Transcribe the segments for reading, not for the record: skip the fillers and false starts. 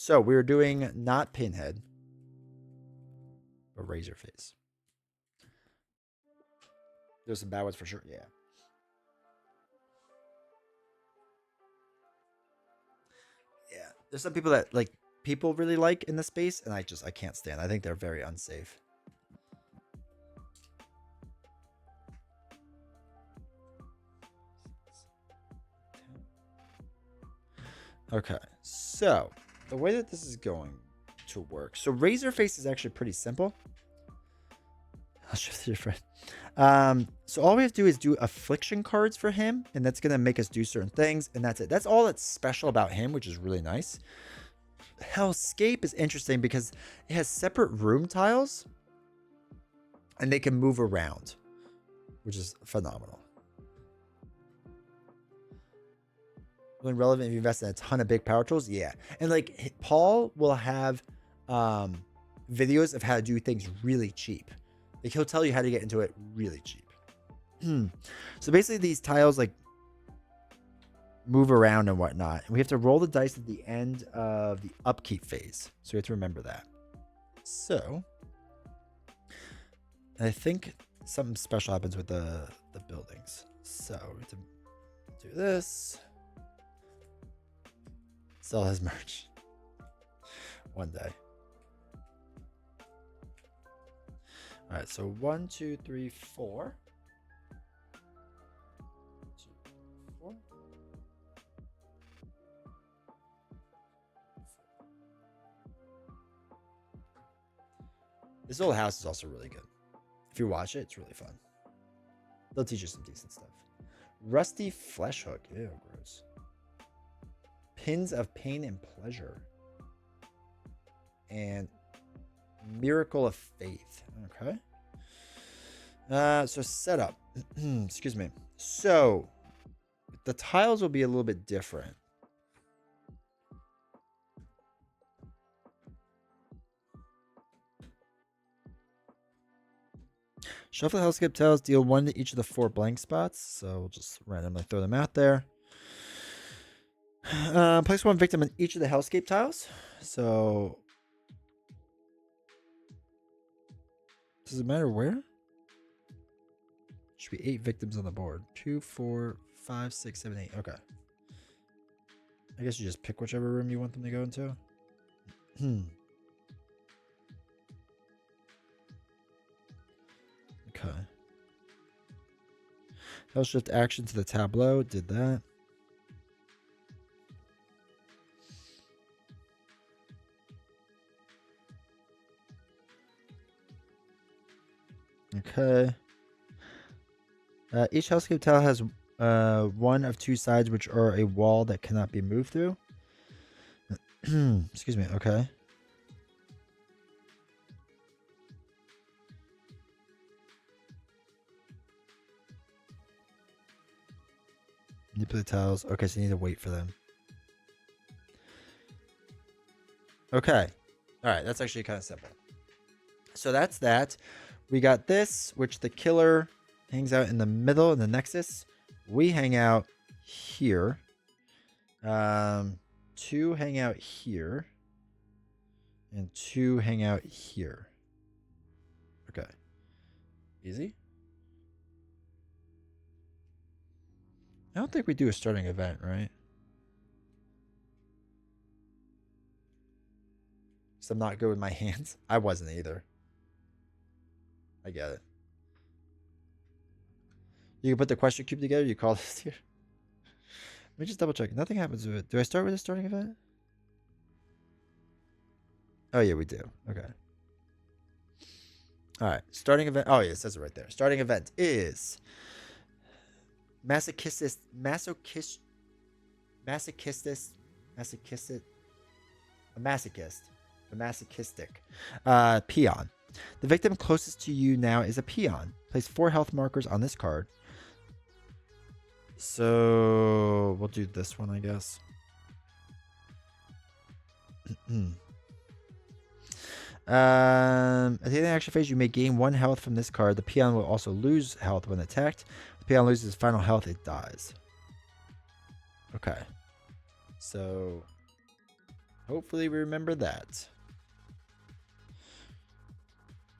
So we were doing not Pinhead, but Razorface. There's some bad ones for sure. Yeah. Yeah. There's some people that like people really like in the space, and I can't stand. I think they're very unsafe. Okay, so the way that this is going to work. So Razorface is actually pretty simple. I'll show this to your friend. So all we have to do is do affliction cards for him, and that's gonna make us do certain things, and that's it. That's all that's special about him, which is really nice. Hellscape is interesting because it has separate room tiles, and they can move around, which is phenomenal. Really relevant if you invest in a ton of big power tools, yeah. And like Paul will have videos of how to do things really cheap. Like he'll tell you how to get into it really cheap. So basically these tiles like move around and whatnot. And we have to roll the dice at the end of the upkeep phase. So we have to remember that. So I think something special happens with the buildings. So we have to do this. Sell his merch. One day. All right, so 1, 2, 3, 4. 2, 4. This old house is also really good. If you watch it, it's really fun. They'll teach you some decent stuff. Rusty flesh hook. Ew, gross. Pins of pain and pleasure. And miracle of faith. Okay. So setup. Excuse me. So the tiles will be a little bit different. Shuffle the hellscape tiles, deal 1 to each of the 4 blank spots. So we'll just randomly throw them out there. Place 1 victim in each of the hellscape tiles. So does it matter where? Should be 8 victims on the board. 2, 4, 5, 6, 7, 8. Okay. I guess you just pick whichever room you want them to go into. Okay. Hell shift action to the tableau. Did that. Okay. Each hellscape tile has one of 2 sides which are a wall that cannot be moved through. Excuse me. Okay. Manipulate tiles. Okay, so you need to wait for them. Okay. All right, that's actually kind of simple. So that's that. We got this, which the killer hangs out in the middle in the nexus. We hang out here. 2 hang out here. And 2 hang out here. Okay. Easy. I don't think we do a starting event, right? So I'm not good with my hands. I wasn't either. I get it. You can put the question cube together. You call this here. Let me just double check. Nothing happens with it. Do I start with a starting event? Oh, yeah, we do. Okay. All right. Starting event. Oh, yeah, it says it right there. Starting event is masochistic peon. The victim closest to you now is a peon. Place 4 health markers on this card. So we'll do this one, I guess. At the end of the action phase, you may gain 1 health from this card. The peon will also lose health when attacked. If the peon loses final health, it dies. Okay. So Hopefully we remember that.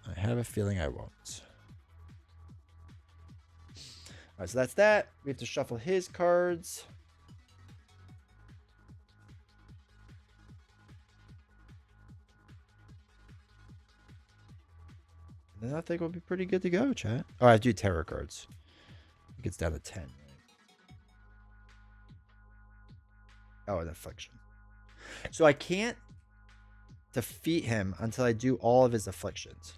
I have a feeling I won't. All right, so that's that. We have to shuffle his cards. And then I think we'll be pretty good to go, chat. Oh, I do terror cards. It gets down to 10. Right? Oh, an affliction. So I can't defeat him until I do all of his afflictions.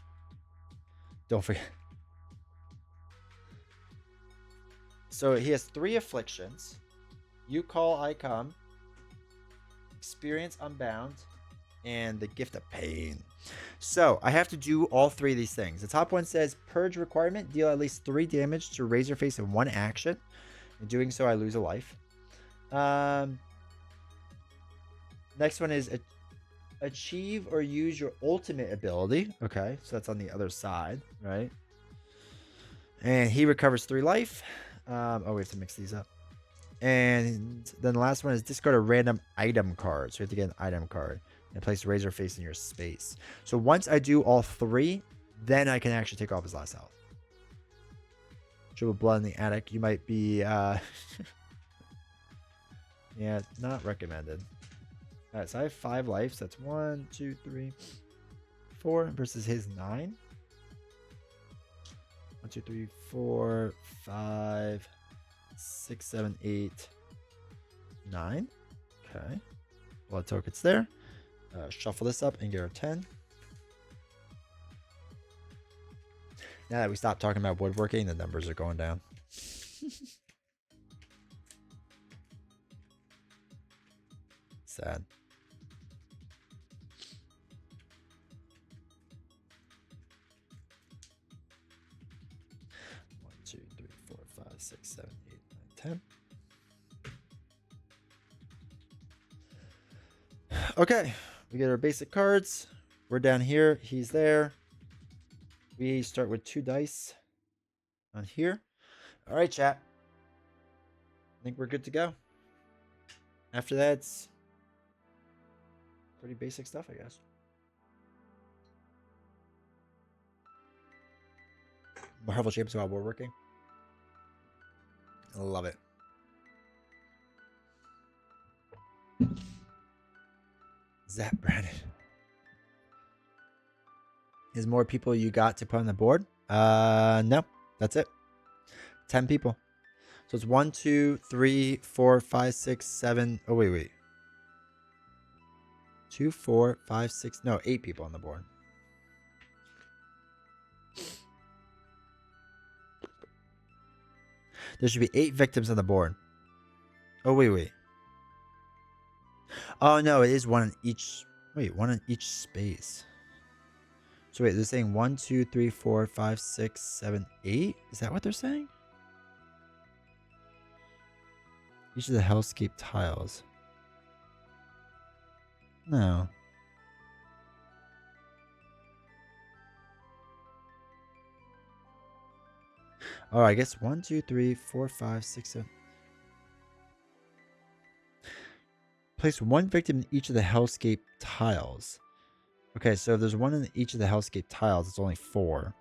Don't forget. So he has 3 afflictions. You call, I come. Experience Unbound. And the Gift of Pain. So I have to do all 3 of these things. The top one says Purge requirement. Deal at least 3 damage to Razorface in 1 action. In doing so, I lose a life. Next one is achieve or use your ultimate ability. Okay, so that's on the other side, right? And he recovers 3 life. Oh, we have to mix these up. And then the last one is discard a random item card. So you have to get an item card and place Razorface in your space. So once I do all 3, then I can actually take off his last health. Triple blood in the attic. You might be, yeah, not recommended. All right, so I have 5 lives. That's 1, 2, 3, 4 versus his 9. 1, 2, 3, 4, 5, 6, 7, 8, 9. Okay. Blood tokens there. Shuffle this up and get our 10. Now that we stopped talking about woodworking, the numbers are going down. Sad. One, 2, 3, 4, 5, 6, 7, 8, 9, 10. Okay, we get our basic cards. We're down here. He's there. We start with 2 dice on here. All right, chat. I think we're good to go. After that, it's pretty basic stuff, I guess. Marvel Champions while we're working. I love it. Zap Brandon. Is more people you got to put on the board? No. That's it. 10 people. So it's 1, 2, 3, 4, 5, 6, 7. Oh, wait. 2, 4, 5, 6. No, 8 people on the board. There should be 8 victims on the board. Oh, wait. Oh, no, it is 1 in each. Wait, 1 in each space. So wait, they're saying 1, 2, 3, 4, 5, 6, 7, 8? Is that what they're saying? Each of the hellscape tiles. No. Oh, I guess 1, 2, 3, 4, 5, 6, 7. Place 1 victim in each of the hellscape tiles. Okay, so if there's 1 in each of the hellscape tiles, it's only 4.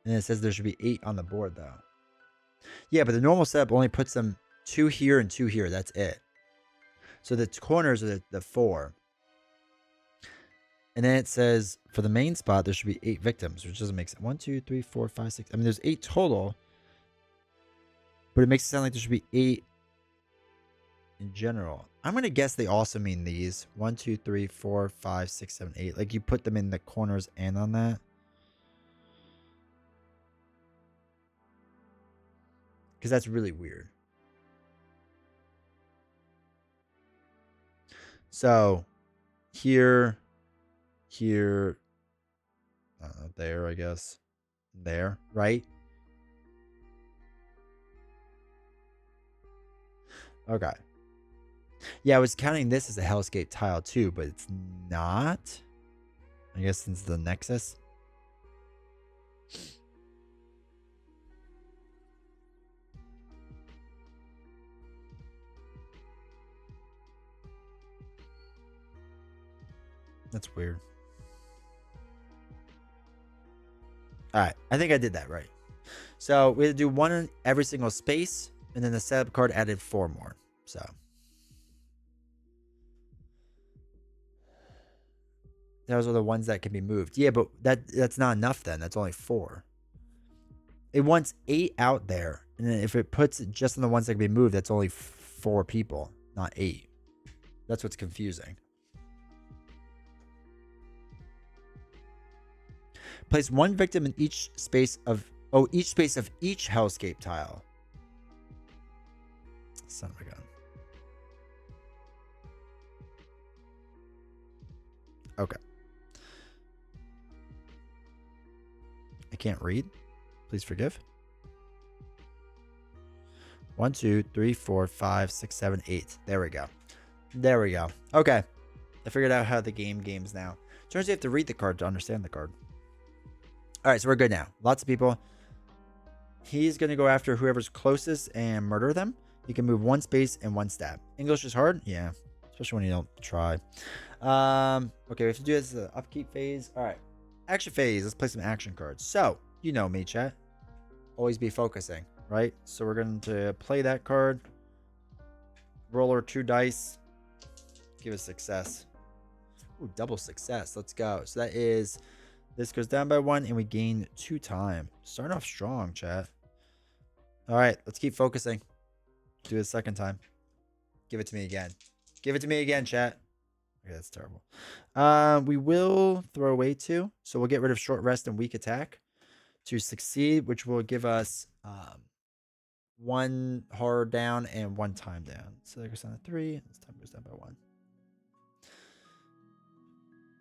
And it says there should be 8 on the board, though. Yeah, but the normal setup only puts them 2 here and 2 here. That's it. So the corners are the 4. And then it says for the main spot, there should be 8 victims, which doesn't make sense. 1, 2, 3, 4, 5, 6. I mean, there's 8 total. But it makes it sound like there should be 8 in general. I'm going to guess they also mean these. 1, 2, 3, 4, 5, 6, 7, 8. Like you put them in the corners and on that. Because that's really weird. So here, there, I guess. There, right? Okay. Yeah, I was counting this as a hellscape tile too, but it's not. I guess since the nexus. That's weird. All right. I think I did that right. So we had to do one in every single space, and then the setup card added 4 more. So those are the ones that can be moved. Yeah, but that's not enough then. That's only 4. It wants 8 out there. And then if it puts it just on the ones that can be moved, that's only 4 people, not 8. That's what's confusing. Place 1 victim in each space of each hellscape tile. Son of a gun. Okay. I can't read. Please forgive. 1, 2, 3, 4, 5, 6, 7, 8. There we go. There we go. Okay. I figured out how the games now. Turns out you have to read the card to understand the card. All right, so we're good now. Lots of people. He's going to go after whoever's closest and murder them. You can move 1 space and 1 stab. English is hard? Yeah. Especially when you don't try. Okay, we have to do this as an upkeep phase. All right. Action phase. Let's play some action cards. So, you know me, chat. Always be focusing, right? So we're going to play that card. Roller 2 dice. Give us success. Ooh, double success. Let's go. So that is... This goes down by 1, and we gain 2 time. Starting off strong, chat. All right, let's keep focusing. Do it a second time. Give it to me again. Give it to me again, chat. Okay, that's terrible. We will throw away 2. So we'll get rid of short rest and weak attack to succeed, which will give us 1 horror down and 1 time down. So that goes down to 3. This time goes down by 1.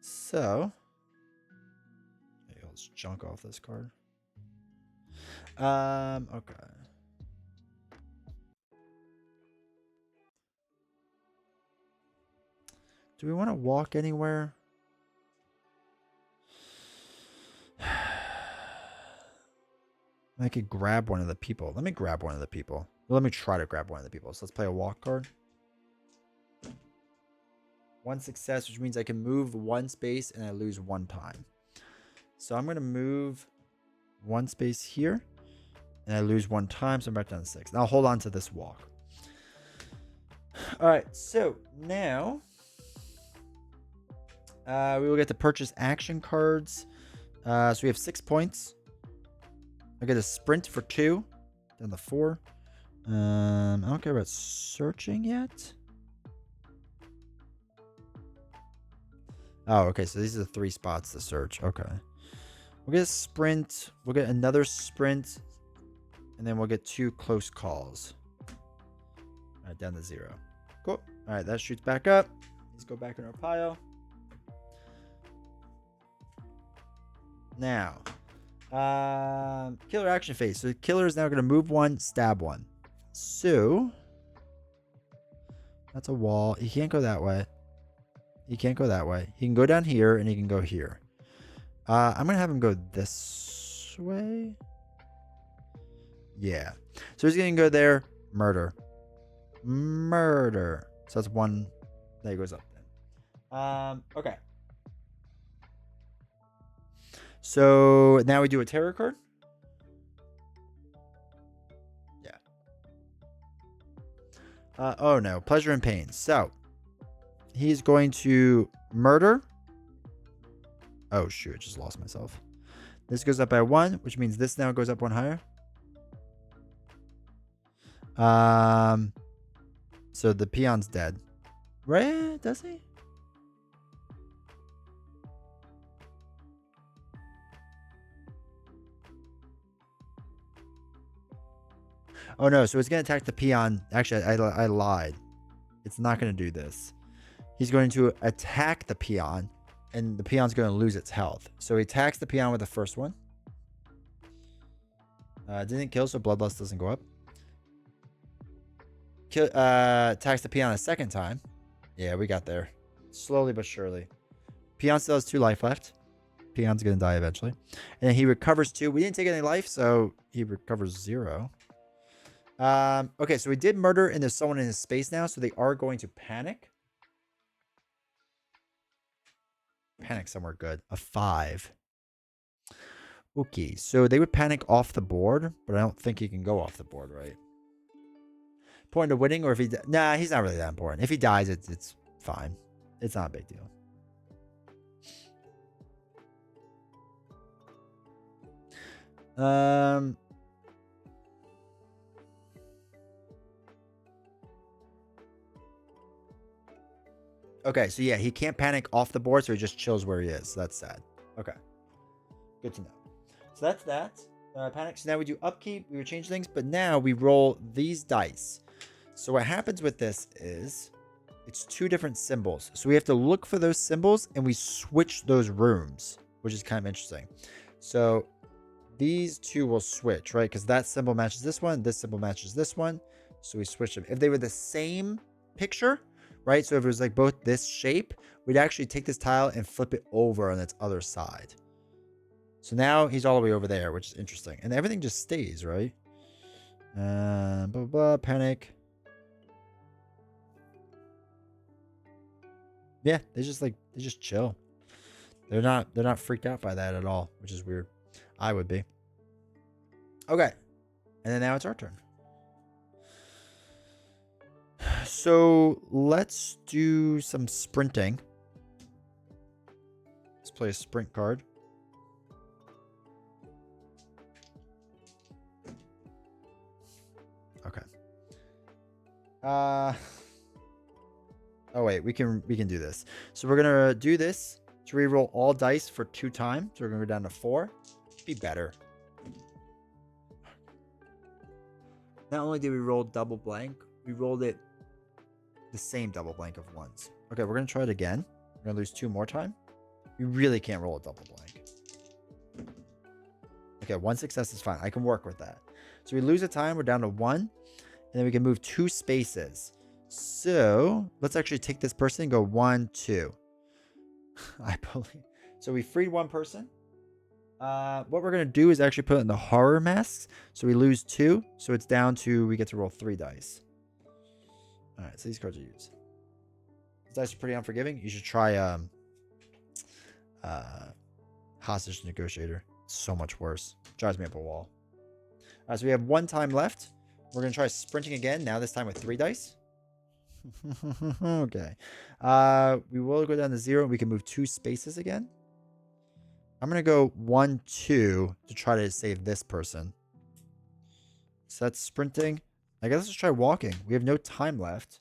So... let's junk off this card. Okay. Do we want to walk anywhere? I could grab one of the people. Let me grab one of the people. Well, let me try to grab one of the people. So let's play a walk card. 1 success, which means I can move 1 space and I lose 1 time. So I'm going to move 1 space here. And I lose 1 time, so I'm back down to 6. Now I'll hold on to this walk. All right, so now we will get to purchase action cards. So we have 6 points. I get a sprint for 2. Down to 4. I don't care about searching yet. Oh, okay, so these are the 3 spots to search. Okay. We'll get a sprint. We'll get another sprint. And then we'll get 2 close calls. All right, down to 0. Cool. All right, that shoots back up. Let's go back in our pile. Now, killer action phase. So the killer is now going to move 1, stab 1. So, that's a wall. He can't go that way. He can't go that way. He can go down here, and he can go here. I'm going to have him go this way. Yeah. So he's going to go there. Murder. Murder. So that's 1 that goes up then. Okay. So now we do a terror card. Yeah. Oh no. Pleasure and pain. So he's going to murder. Oh shoot. I just lost myself. This goes up by 1, which means this now goes up 1 higher. So the peon's dead. Right? Does he? Oh no, so it's going to attack the peon. Actually, I lied. It's not going to do this. He's going to attack the peon, and the peon's going to lose its health. So he attacks the peon with the first one. Didn't kill, so bloodlust doesn't go up. Attacks the peon a second time. Yeah, we got there. Slowly but surely. Peon still has 2 life left. Peon's going to die eventually. And then he recovers 2. We didn't take any life, so he recovers 0. Okay, so we did murder, and there's someone in his space now, so they are going to panic. panic somewhere good. A 5. Okay, so they would panic off the board, but I don't think he can go off the board, right? Point to winning, or if he... Nah, he's not really that important. If he dies, it's fine. It's not a big deal. Okay, so yeah, he can't panic off the board, so he just chills where he is. So that's sad. Okay. Good to know. So that's that. Panic. So now we do upkeep. We would change things, but now we roll these dice. So what happens with this is it's 2 different symbols. So we have to look for those symbols and we switch those rooms, which is kind of interesting. So these 2 will switch, right? Because that symbol matches this one. This symbol matches this one. So we switch them. If they were the same picture, right? So if it was like both this shape, we'd actually take this tile and flip it over on its other side. So now he's all the way over there, which is interesting. And everything just stays, right? Blah, blah, blah, panic. Yeah, they just chill. They're not freaked out by that at all, which is weird. I would be. Okay. And then now it's our turn. So let's do some sprinting. Let's play a sprint card. Okay. Oh wait, we can do this. So we're gonna do this to reroll all dice for 2 times. So we're gonna go down to 4. Be better. Not only did we roll double blank, we rolled it the same double blank of ones. Okay, we're gonna try it again. We're gonna lose 2 more time. We really can't roll a double blank. Okay, 1 success is fine. I can work with that. So we lose a time. We're down to 1, and then we can move 2 spaces. So let's actually take this person and go 1, 2. I believe. So we freed 1 person. What we're going to do is actually put it in the horror masks. So we lose 2. So it's down to, we get to roll 3 dice. All right. So these cards are used. These dice are pretty unforgiving. You should try hostage negotiator. It's so much worse. Drives me up a wall. All right. So we have 1 time left. We're going to try sprinting again. Now this time with 3 dice. Okay. We will go down to 0. We can move 2 spaces again. I'm going to go 1, 2 to try to save this person. So that's sprinting. I guess let's try walking. We have no time left.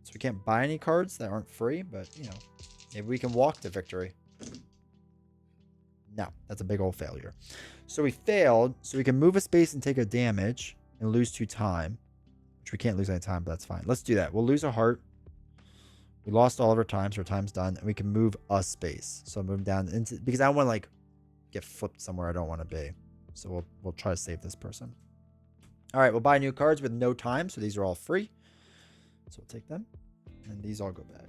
So we can't buy any cards that aren't free, but, you know, maybe we can walk to victory. No, that's a big old failure. So we failed. So we can move a space and take a damage and lose 2 time. Which we can't lose any time, but that's fine. Let's do that. We'll lose a heart. We lost all of our time, so our time's done. And we can move a space. So move down into, because I don't want to like get flipped somewhere I don't want to be. So we'll try to save this person. All right, we'll buy new cards with no time. So these are all free. So we'll take them. And these all go back.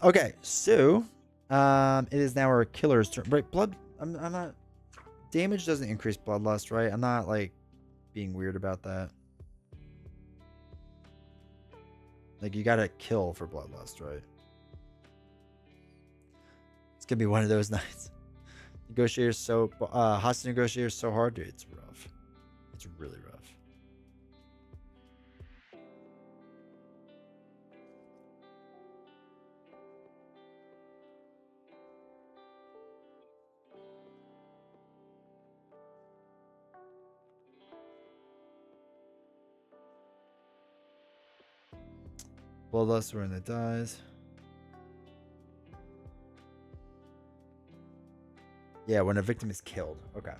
Okay, so it is now our killer's turn. Right, blood. I'm not. Damage doesn't increase bloodlust, right? I'm not like being weird about that. Like you gotta kill for bloodlust, right? It's gonna be one of those nights. Negotiator's so hostage negotiator's so hard, dude. It's rough. It's really rough. Bloodlust when it dies. Yeah, when a victim is killed. Okay.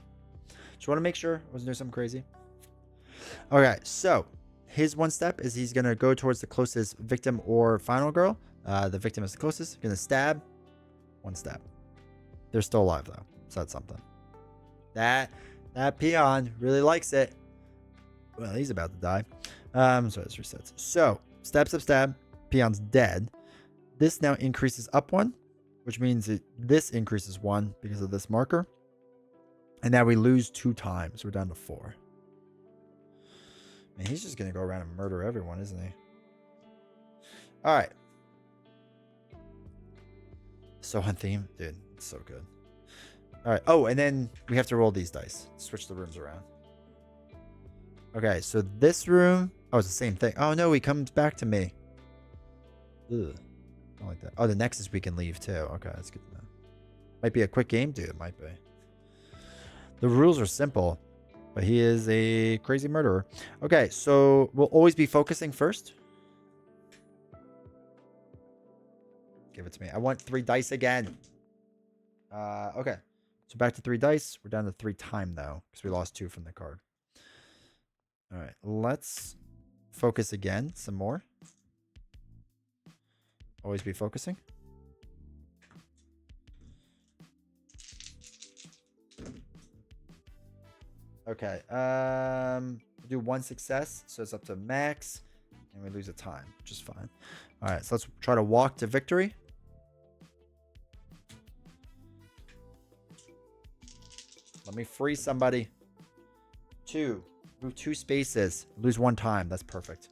Just want to make sure I wasn't doing something crazy. Okay, so his 1 step is he's gonna go towards the closest victim or final girl. The victim is the closest. Gonna stab. 1 stab. They're still alive though, so that's something. That peon really likes it. Well, he's about to die. So this resets. So stab, stab, stab. Peon's dead. This now increases up 1, which means this increases 1 because of this marker. And now we lose 2 times. We're down to 4. Man, he's just gonna go around and murder everyone, isn't he? All right. So on theme, dude. It's so good. All right. Oh, and then we have to roll these dice. Switch the rooms around. Okay, so this room. Oh, it's the same thing. Oh no, he comes back to me. Ugh. I don't like that. Oh, the next is we can leave too. Okay, that's good to know. Might be a quick game, dude. It might be. The rules are simple, but he is a crazy murderer. Okay, so we'll always be focusing first. Give it to me. I want 3 dice again. Okay. So back to 3 dice. We're down to 3 time though, because we lost 2 from the card. All right, let's focus again some more. Always be focusing. Okay. Do 1 success, so it's up to max, and we lose a time, which is fine. All right, so let's try to walk to victory. Let me free somebody. 2. Move 2 spaces. Lose 1 time. That's perfect.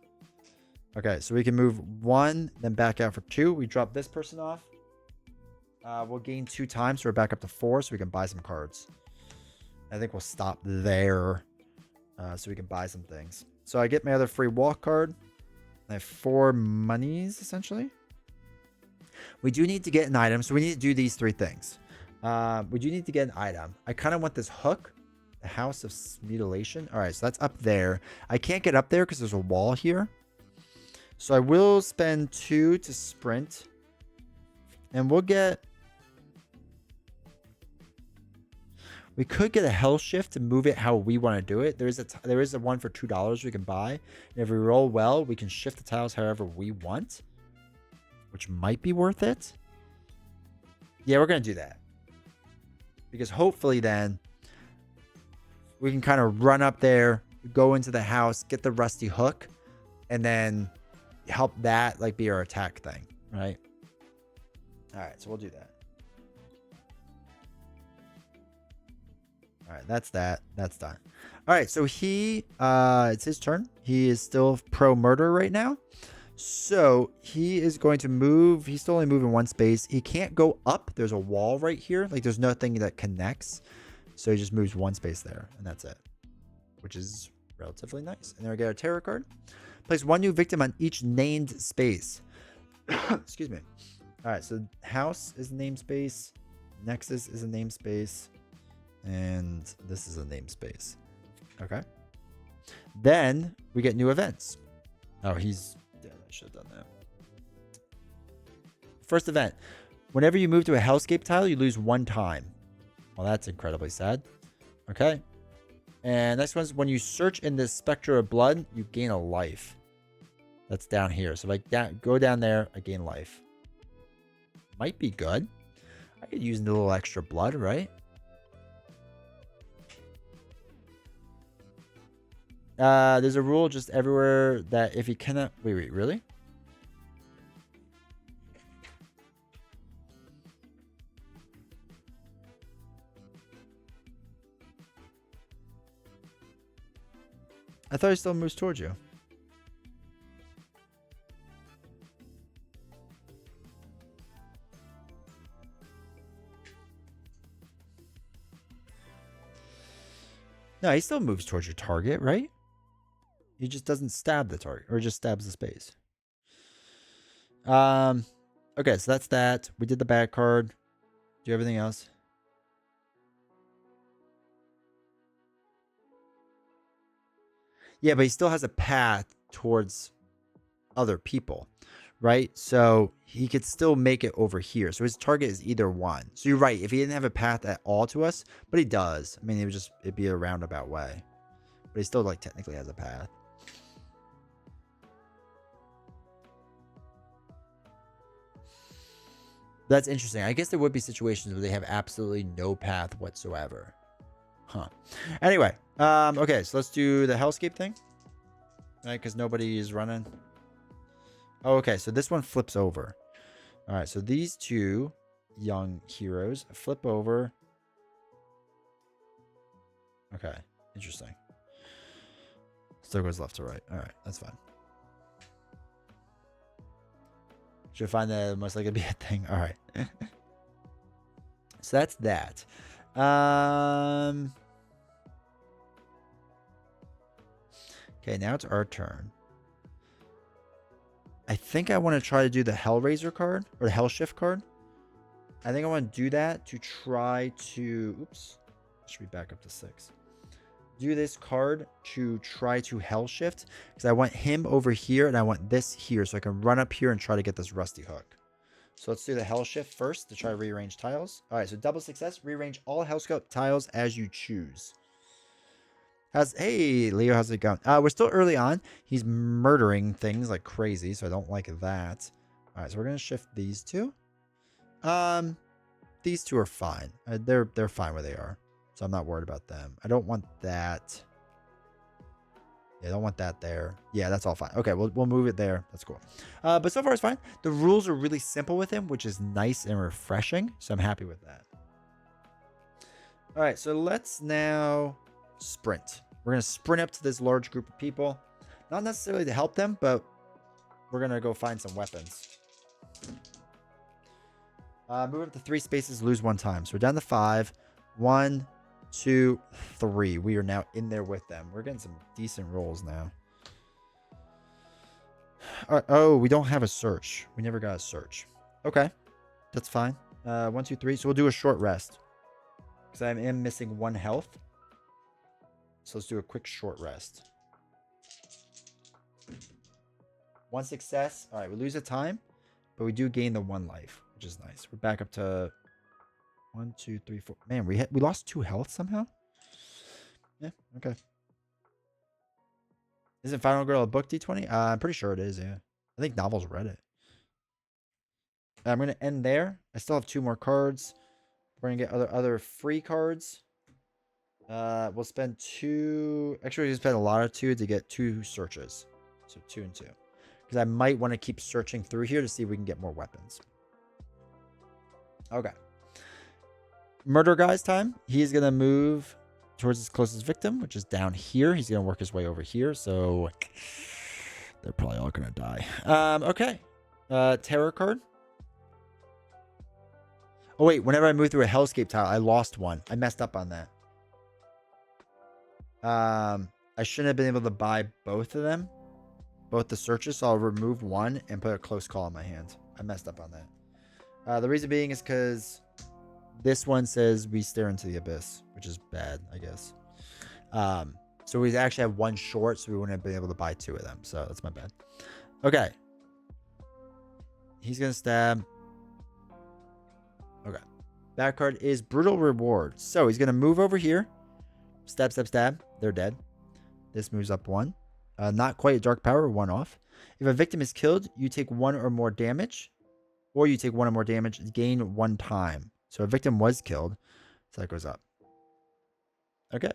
Okay, so we can move 1, then back out for 2. We drop this person off. We'll gain 2 times, so we're back up to 4, so we can buy some cards. I think we'll stop there, so we can buy some things. So I get my other free walk card. I have 4 monies, essentially. We do need to get an item, so we need to do these 3 things. We do need to get an item. I kind of want this hook. The House of Mutilation. All right, so that's up there. I can't get up there because there's a wall here. So I will spend 2 to sprint. And we'll get... We could get a hell shift to move it how we want to do it. There is a one for $2 we can buy. And if we roll well, we can shift the tiles however we want. Which might be worth it. Yeah, we're going to do that. Because hopefully then... we can kind of run up there, go into the house, get the rusty hook, and then help that like be our attack thing, right? All right, so we'll do that. All right, that's that. That's done. All right, so it's his turn. He is still pro murder right now. So he is going to move. He's still only moving 1 space. He can't go up. There's a wall right here. Like there's nothing that connects. So he just moves 1 space there, and that's it, which is relatively nice. And then we get a tarot card. Place 1 new victim on each named space. Excuse me. All right, so house is a namespace. Nexus is a namespace. And this is a namespace. Okay. Then we get new events. Oh, he's dead. I should have done that. First event. Whenever you move to a hellscape tile, you lose 1 time. Well, that's incredibly sad. Okay. And next one's when you search in this spectra of blood, you gain a life. That's down here. So like that, go down there, I gain life. Might be good. I could use a little extra blood, right? There's a rule just everywhere that if you cannot... Wait, really? I thought he still moves towards you. No, he still moves towards your target, right? He just doesn't stab the target, or just stabs the space. Okay, so that's that. We did the bad card. Do everything else. Yeah, but he still has a path towards other people, right? So he could still make it over here. So his target is either one. So you're right. If he didn't have a path at all to us, but he does. I mean, it'd be a roundabout way. But he still like technically has a path. That's interesting. I guess there would be situations where they have absolutely no path whatsoever. Huh. Anyway, okay, so let's do the hellscape thing. Right, because nobody is running. Oh, okay, so this one flips over. All right, so these 2 young heroes flip over. Okay, interesting. Still goes left to right. All right, that's fine. Should find that most likely to be a thing. All right. So that's that. Okay, now it's our turn. I think I want to try to do the Hellraiser card or the Hellshift card. I think I want to do that to try to. Oops. Should be back up to 6. Do this card to try to Hellshift because I want him over here and I want this here so I can run up here and try to get this Rusty Hook. So let's do the Hellshift first to try to rearrange tiles. All right, so double success. Rearrange all Hellscope tiles as you choose. Hey, Leo, how's it going? We're still early on. He's murdering things like crazy, so I don't like that. All right, so we're gonna shift these two. These two are fine. They're fine where they are, so I'm not worried about them. I don't want that. Yeah, I don't want that there. Yeah, that's all fine. Okay, we'll move it there. That's cool. But so far it's fine. The rules are really simple with him, which is nice and refreshing. So I'm happy with that. All right, so let's now sprint. We're going to sprint up to this large group of people. Not necessarily to help them, but we're going to go find some weapons. Move up to 3 spaces, lose 1 time. So we're down to 5. 1, 2, 3. We are now in there with them. We're getting some decent rolls now. All right. Oh, we don't have a search. We never got a search. Okay. That's fine. 1, 2, 3. So we'll do a short rest. Because I am missing 1 health. So let's do a quick short rest. 1 success. All right. We lose a time. But we do gain the 1 life, which is nice. We're back up to 1, 2, 3, 4. Man, we lost 2 health somehow. Yeah, okay. Isn't Final Girl a book D20? I'm pretty sure it is, yeah. I think Novels read it. I'm going to end there. I still have 2 more cards. We're going to get other free cards. We'll spend 2. Actually, we spend a lot of 2 to get 2 searches. So 2 and 2. Because I might want to keep searching through here to see if we can get more weapons. Okay. Murder guy's time. He's going to move towards his closest victim, which is down here. He's going to work his way over here. So they're probably all going to die. Okay. Terror card. Oh, wait. Whenever I move through a hellscape tile, I lost 1. I messed up on that. I shouldn't have been able to buy both of them. Both the searches. So I'll remove 1 and put a close call in my hand. I messed up on that. The reason being is because this one says we stare into the abyss, which is bad, I guess. So we actually have 1 short, so we wouldn't have been able to buy 2 of them. So that's my bad. Okay. He's going to stab. Okay. That card is Brutal Reward. So he's going to move over here. Stab, stab, stab. They're dead. This moves up 1. Not quite a dark power, 1 off. If a victim is killed, you take 1 or more damage. Or you take 1 or more damage, gain 1 time. So a victim was killed. So that goes up. Okay.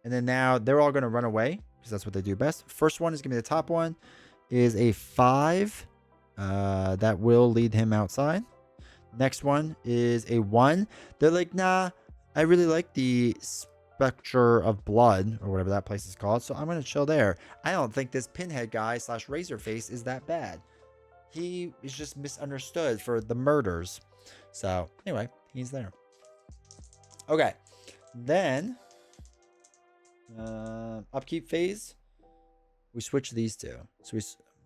And then now they're all going to run away. Because that's what they do best. First one is going to be the top one. Is a 5. That will lead him outside. Next one is a 1. They're like, nah, I really like the Spectre of Blood. Or whatever that place is called. So I'm going to chill there. I don't think this pinhead guy / Razorface is that bad. He is just misunderstood for the murders. So, anyway, he's there. Okay. Then, upkeep phase. We switch these 2. So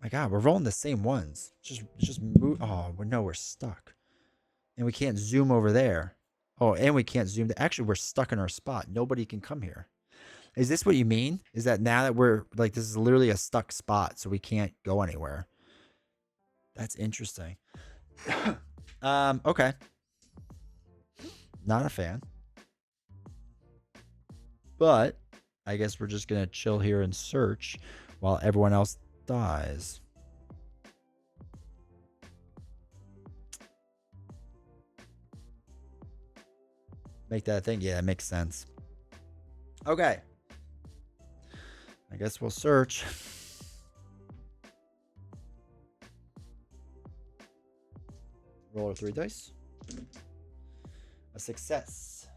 my God, we're rolling the same ones. Just move. Oh, no, we're stuck. And we can't zoom over there. Oh, and we can't zoom. Actually, we're stuck in our spot. Nobody can come here. Is this what you mean? Is that now that we're like, this is literally a stuck spot, so we can't go anywhere? That's interesting. Okay. Not a fan. But I guess we're just going to chill here and search while everyone else dies. Make that a thing? Yeah, it makes sense. Okay. I guess we'll search. Roll a 3 dice. A success.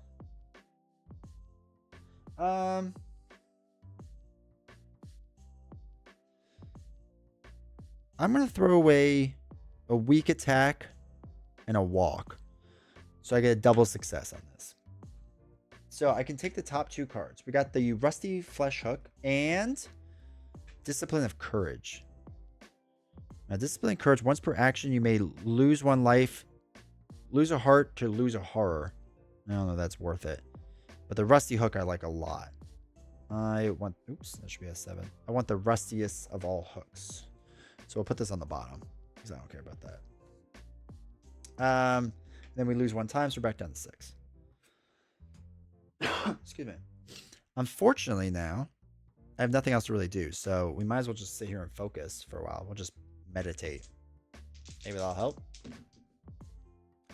I'm going to throw away a weak attack and a walk. So I get a double success on this. So I can take the top 2 cards. We got the Rusty Flesh Hook and Discipline of Courage. Now, Discipline of Courage, once per action, you may lose 1 life, lose a heart to lose a horror. I don't know if that's worth it. But the Rusty Hook I like a lot. I want, oops, that should be a 7. I want the rustiest of all hooks. So we'll put this on the bottom because I don't care about that. Then we lose 1 time, so we're back down to 6. Excuse me. Unfortunately now, I have nothing else to really do. So we might as well just sit here and focus for a while. We'll just meditate. Maybe that'll help.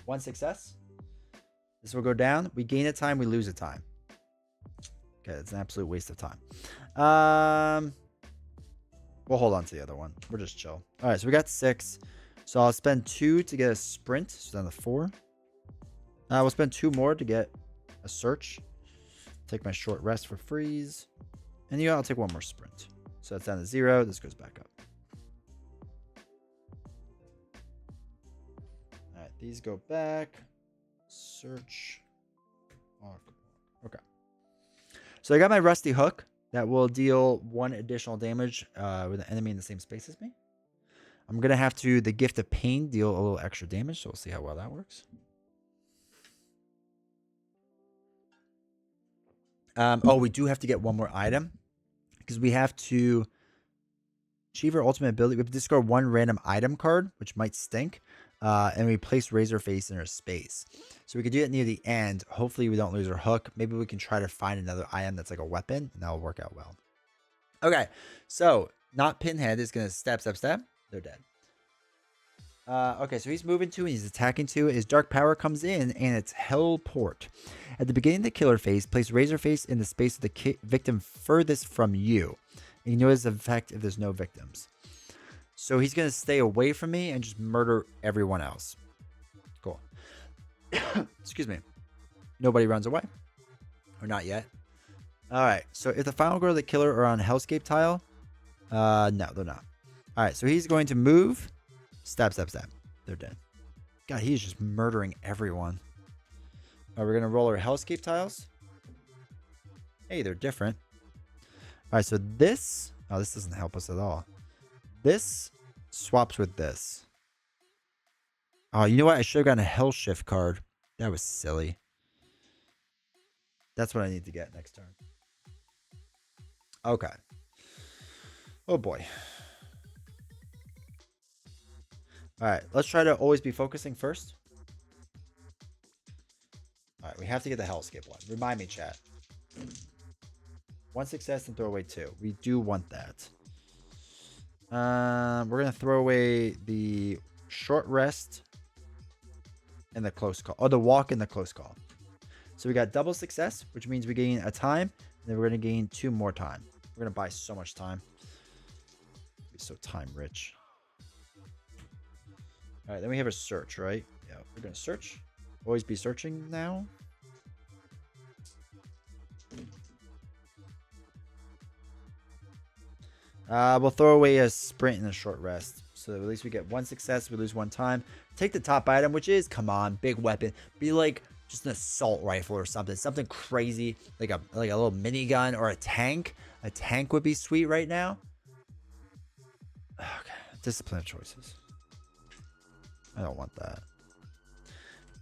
1 success. This will go down. We gain a time, we lose a time. Okay, it's an absolute waste of time. We'll hold on to the other one. We're just chill. All right, so we got 6. So I'll spend 2 to get a sprint. So down to 4. We'll spend 2 more to get a search. Take my short rest for freeze. And I'll take 1 more sprint. So that's down to 0. This goes back up. All right, these go back. Search. Okay. So I got my Rusty Hook that will deal 1 additional damage with an enemy in the same space as me. I'm going to have to, the Gift of Pain, deal a little extra damage. So we'll see how well that works. Oh, we do have to get 1 more item because we have to achieve our ultimate ability. We have to discard 1 random item card, which might stink, and we place Razorface in our space. So we could do that near the end. Hopefully we don't lose our hook. Maybe we can try to find another item that's like a weapon, and that'll work out well. Okay, so not Pinhead is going to stab. They're dead. Okay, so he's moving 2 and he's attacking 2. His dark power comes in and it's Hellport. At the beginning of the killer phase, place Razorface in the space of the victim furthest from you. Ignore this effect if there's no victims. So he's going to stay away from me and just murder everyone else. Cool. Excuse me. Nobody runs away. Or not yet. Alright, so if the final girl of the killer are on Hellscape tile, no, they're not. Alright, so he's going to move. Stab. They're dead. God, he's just murdering everyone. We're going to roll our Hellscape tiles. Hey, they're different. Alright, so this... Oh, this doesn't help us at all. This swaps with this. Oh, you know what? I should have gotten a Hell Shift card. That was silly. That's what I need to get next turn. Okay. Oh, boy. Alright, let's try to always be focusing first. Alright, we have to get the Hellscape one. Remind me, chat. 1 success and throw away 2. We do want that. We're going to throw away the short rest and the close call. Oh, the walk and the close call. So we got double success, which means we gain a time. And then we're going to gain 2 more time. We're going to buy so much time. Be so time rich. All right, then we have a search, right? Yeah, we're going to search. Always be searching now. We'll throw away a sprint and a short rest. So at least we get 1 success. We lose 1 time. Take the top item, which is, come on, big weapon. Be like just an assault rifle or something. Something crazy, like a little minigun or a tank. A tank would be sweet right now. Okay, discipline of choices. I don't want that.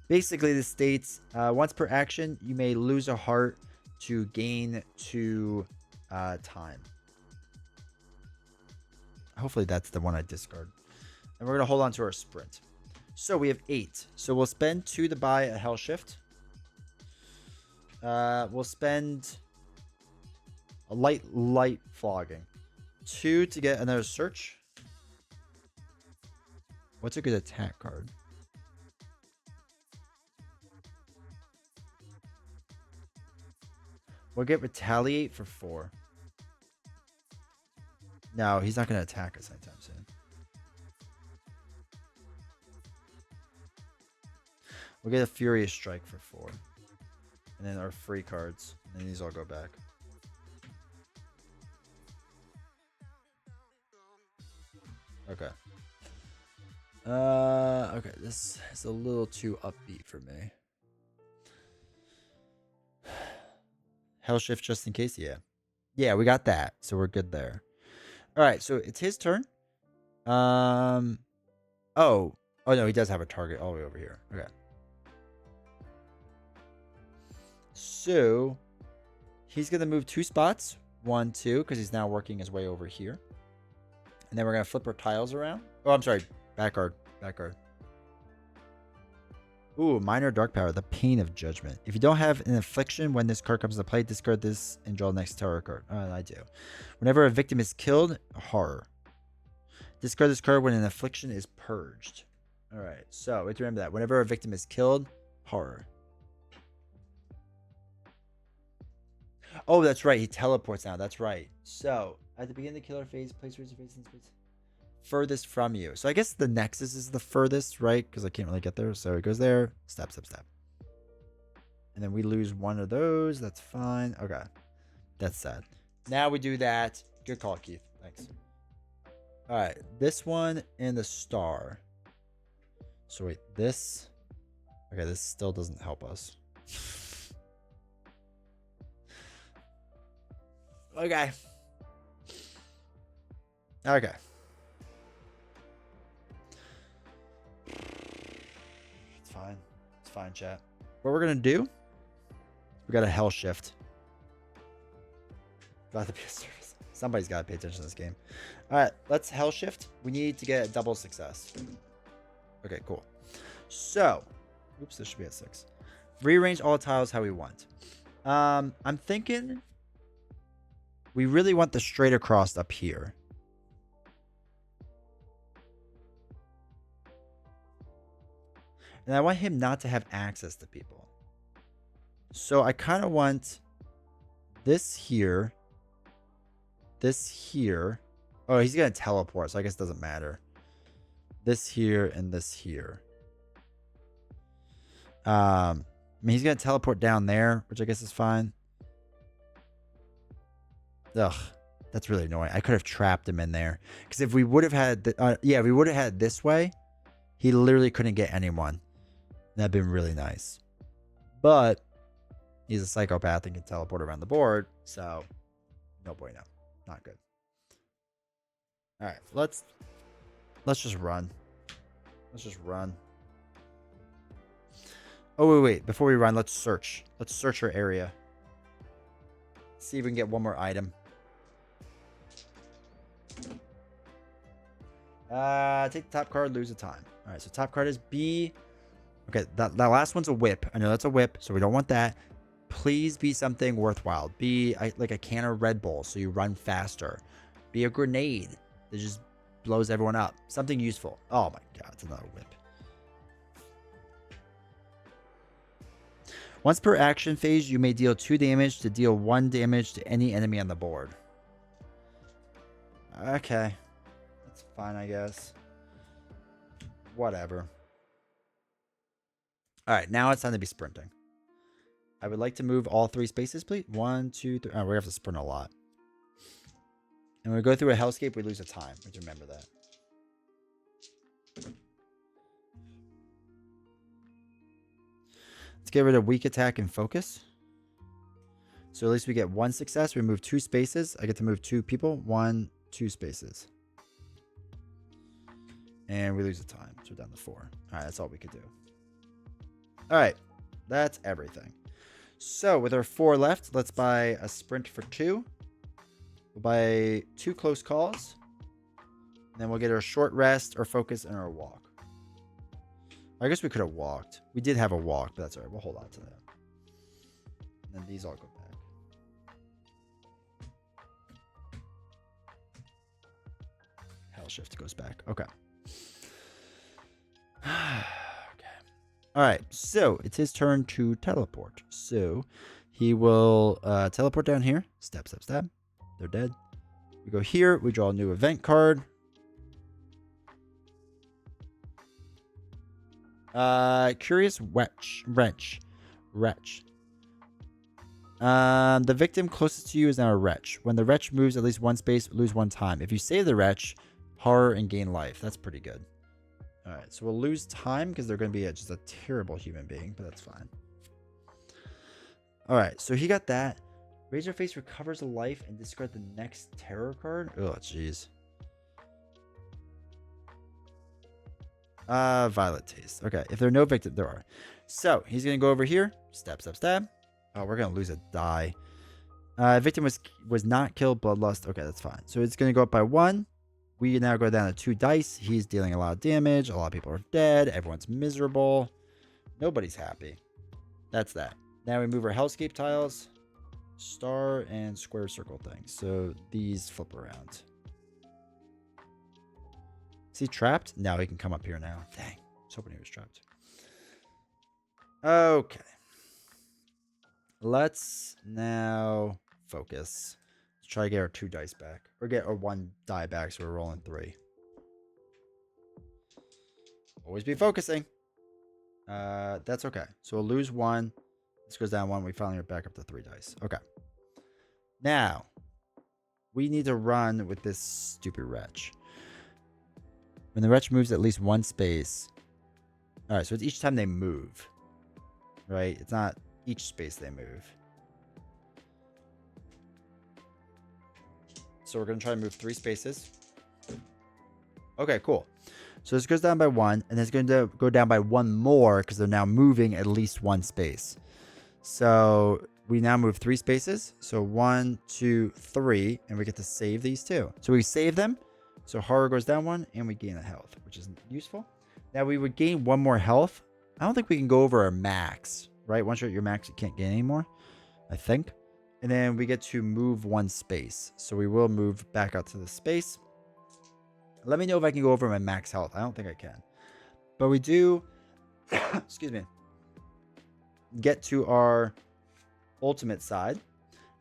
Basically, this states once per action, you may lose a heart to gain 2 time. Hopefully, that's the one I discard. And we're going to hold on to our sprint. So we have 8. So we'll spend 2 to buy a Hell Shift. We'll spend a light flogging. 2 to get another search. What's a good attack card? We'll get Retaliate for 4. No, he's not going to attack us anytime soon. We'll get a Furious Strike for 4. And then our free cards. And then these all go back. Okay. Okay, this is a little too upbeat for me. Hell shift just in case, yeah. Yeah, we got that, so we're good there. All right, so it's his turn. Oh no, he does have a target all the way over here. Okay. So he's gonna move 2 spots, 1, 2, because he's now working his way over here. And then we're gonna flip our tiles around. Oh, I'm sorry, back guard, back guard. Ooh, minor dark power, the pain of judgment. If you don't have an affliction when this card comes into play, discard this and draw the next tarot card. I do. Whenever a victim is killed, horror. Discard this card when an affliction is purged. All right, so we have to remember that. Whenever a victim is killed, horror. Oh, that's right. He teleports now. That's right. So at the beginning of the killer phase, place Razor face in space furthest from you. So I guess the Nexus is the furthest, right? Because I can't really get there. So it goes there. Step, step, step. And then we lose one of those. That's fine. Okay. That's sad. Now we do that. Good call, Keith. Thanks. All right. This one and the star. So wait, this. Okay, this still doesn't help us. Okay. Okay. It's fine. It's fine, chat. What we're going to do, we got a hell shift. Got to be a service. Somebody's got to pay attention to this game. All right, let's hell shift. We need to get a double success. Okay, cool. So, oops, this should be at 6. Rearrange all tiles how we want. I'm thinking we really want the straight across up here. And I want him not to have access to people. So I kind of want this here. This here. Oh, he's going to teleport, so I guess it doesn't matter. This here and this here. I mean, he's going to teleport down there, which I guess is fine. Ugh, that's really annoying. I could have trapped him in there. Because if we would have had... if we would have had it this way, he literally couldn't get anyone. That'd been really nice. But he's a psychopath and can teleport around the board. So, no bueno. Not good. All right, let's just run. Let's just run. Oh, wait. Before we run, let's search. Let's search our area. See if we can get one more item. Take the top card, lose a time. All right, so top card is B. Okay, that last one's a whip. I know that's a whip, so we don't want that. Please be something worthwhile. Be like a can of Red Bull, so you run faster. Be a grenade that just blows everyone up. Something useful. Oh my god, it's another whip. Once per action phase, you may deal 2 damage to deal 1 damage to any enemy on the board. Okay. That's fine, I guess. Whatever. All right, now it's time to be sprinting. I would like to move all 3 spaces, please. 1, 2, 3. Oh, we're going to have to sprint a lot. And when we go through a hellscape, we lose a time. Let's remember that. Let's get rid of weak attack and focus. So at least we get 1 success. We move 2 spaces. I get to move 2 people. 1, 2 spaces. And we lose a time. So we're down to 4. All right, that's all we could do. All right, that's everything. So with our 4 left, let's buy a sprint for 2. We'll buy 2 close calls. And then we'll get our short rest, our focus, and our walk. I guess we could have walked. We did have a walk, but that's all right. We'll hold on to that. And then these all go back. Hell shift goes back. Okay. All right, so it's his turn to teleport. So he will teleport down here. Step, step, step. They're dead. We go here. We draw a new event card. Curious wretch. The victim closest to you is now a wretch. When the wretch moves at least 1 space, lose 1 time. If you save the wretch, horror, and gain life. That's pretty good. All right, so we'll lose time because they're going to be just a terrible human being, but that's fine. All right, so he got that. Razorface recovers a life and discard the next terror card. Oh, jeez. Violet taste. Okay, if there are no victims, there are. So he's gonna go over here. Stab, stab, stab. Oh, we're gonna lose a die. Victim was not killed. Bloodlust. Okay, that's fine. So it's gonna go up by 1. We now go down to 2 dice. He's dealing a lot of damage. A lot of people are dead. Everyone's miserable. Nobody's happy. That's that. Now we move our hellscape tiles. Star and square circle things. So these flip around. Is he trapped? No, he can come up here now. Dang. I was hoping he was trapped. Okay. Let's now focus. Let's try to get our 2 dice back. Or get our 1 die back so we're rolling 3. Always be focusing. That's okay. So we'll lose 1. This goes down 1. We finally are back up to 3 dice. Okay. Now, we need to run with this stupid wretch. When the wretch moves at least 1 space. Alright, so it's each time they move. Right? It's not each space they move. So we're going to try to move 3 spaces. Okay, cool. So this goes down by 1. And it's going to go down by 1 more because they're now moving at least 1 space. So we now move 3 spaces. So 1, 2, 3. And we get to save these 2. So we save them. So horror goes down 1. And we gain a health, which is useful. Now we would gain 1 more health. I don't think we can go over our max. Right? Once you're at your max, you can't gain anymore. I think. And then we get to move 1 space. So we will move back out to the space. Let me know if I can go over my max health. I don't think I can. But we do, excuse me, get to our ultimate side.